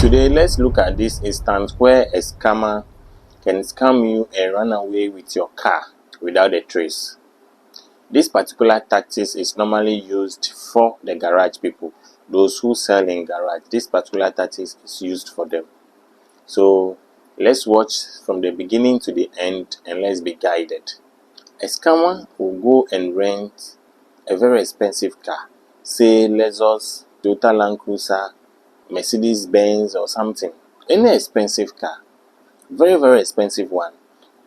Today, let's look at this instance where a scammer can scam you and run away with your car without a trace. This particular tactic is normally used for the garage people, those who sell in garage. This particular tactic is used for them. So let's watch from the beginning to the end and let's be guided. A scammer will go and rent a very expensive car, say Lexus, Toyota Land Cruiser, Mercedes Benz or something. Any expensive car, very expensive one,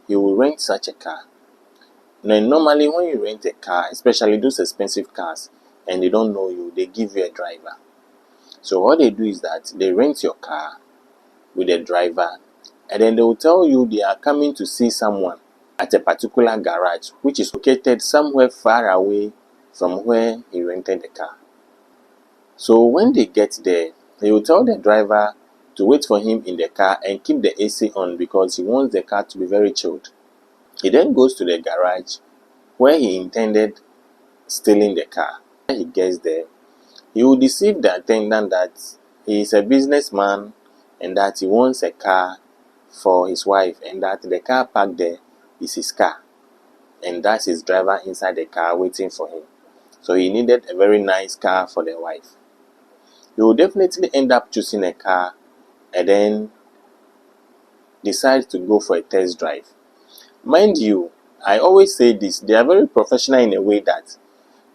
he will rent such a car. Now normally when you rent a car, especially those expensive cars, and they don't know you, they give you a driver. So what they do is that they rent your car with a driver, and then they will tell you they are coming to see someone at a particular garage which is located somewhere far away from where he rented the car. So when they get there, they will tell the driver to wait for him in the car and keep the AC on because he wants the car to be very chilled. He then goes to the garage where he intended stealing the car. When he gets there, he will deceive the attendant that he is a businessman and that he wants a car for his wife and that the car parked there is his car and that's his driver inside the car waiting for him. So he needed a very nice car for the wife. He will definitely end up choosing a car and then decide to go for a test drive. Mind you, I always say this, they are very professional in a way that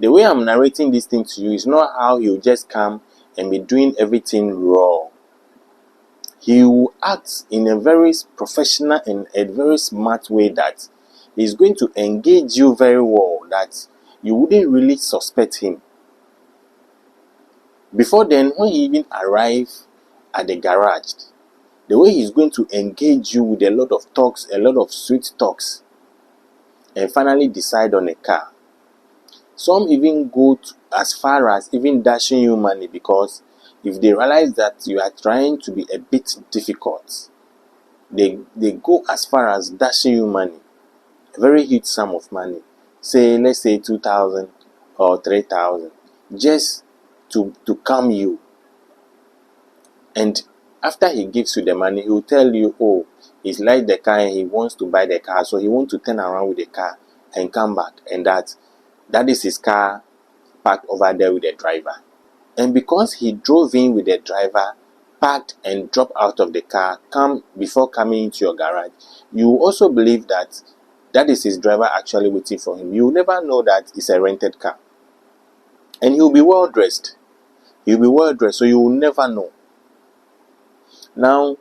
the way I'm narrating this thing to you is not how he'll just come and be doing everything raw. He will act in a very professional and a very smart way that he's going to engage you very well, that you wouldn't really suspect him. Before then, when he even arrives at the garage, the way he's going to engage you with a lot of talks, a lot of sweet talks, and finally decide on a car. Some even go as far as even dashing you money because if they realize that you are trying to be a bit difficult, they go as far as dashing you money, a very huge sum of money, say let's say 2,000 or 3,000, just to calm you. And after he gives you the money, he will tell you, oh, he's like the car and he wants to buy the car, so he wants to turn around with the car and come back, and that is his car parked over there with the driver. And because he drove in with the driver, parked and dropped out of the car before coming into your garage, you also believe that is his driver actually waiting for him. You will never know that it's a rented car. And he'll be well dressed. So you will never know. Now,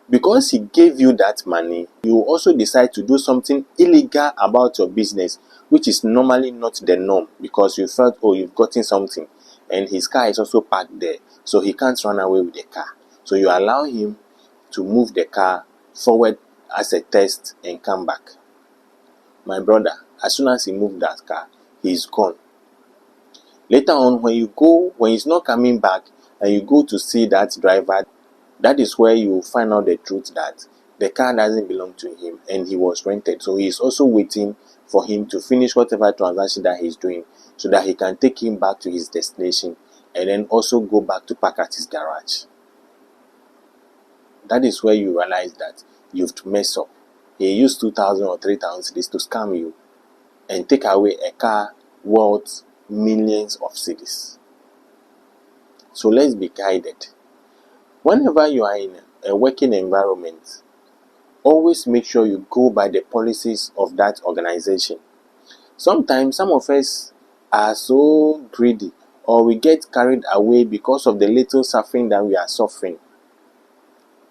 because he gave you that money, you will also decide to do something illegal about your business, which is normally not the norm because you felt, oh, you've gotten something. And his car is also parked there, so he can't run away with the car. So you allow him to move the car forward as a test and come back. My brother, as soon as he moved that car, he's gone. Later on, when he's not coming back and you go to see that driver, that is where you find out the truth that the car doesn't belong to him and he was rented. So he is also waiting for him to finish whatever transaction that he's doing so that he can take him back to his destination and then also go back to park at his garage. That is where you realize that you've messed up. He used 2,000 or 3,000 cedis to scam you and take away a car worth millions of cedis. So let's be guided. Whenever you are in a working environment, always make sure you go by the policies of that organization. Sometimes some of us are so greedy or we get carried away because of the little suffering that we are suffering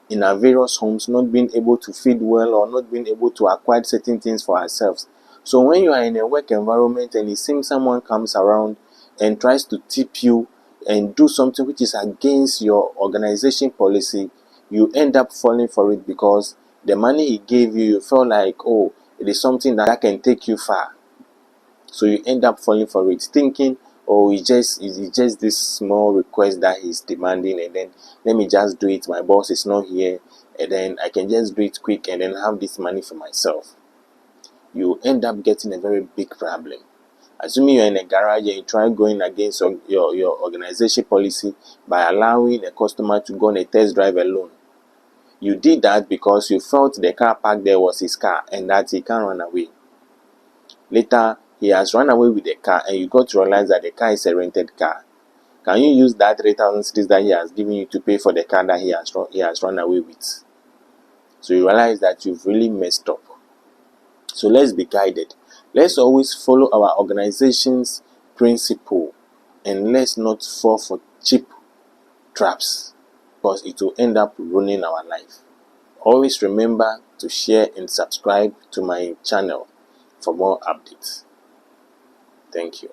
in our various homes, not being able to feed well or not being able to acquire certain things for ourselves. So when you are in a work environment and it seems someone comes around and tries to tip you and do something which is against your organization policy, you end up falling for it because the money he gave you, you feel like, oh, it is something that can take you far. So you end up falling for it, thinking, oh, it's just this small request that he's demanding, and then let me just do it. My boss is not here, and then I can just do it quick and then have this money for myself. You end up getting a very big problem. Assuming you're in a garage and you try going against your organization policy by allowing a customer to go on a test drive alone. You did that because you felt the car parked there was his car and that he can't run away. Later, he has run away with the car and you got to realize that the car is a rented car. Can you use that 3,000 cedis that he has given you to pay for the car that he has run away with? So you realize that you've really messed up. So let's be guided. Let's always follow our organization's principle and let's not fall for cheap traps because it will end up ruining our life. Always remember to share and subscribe to my channel for more updates. Thank you.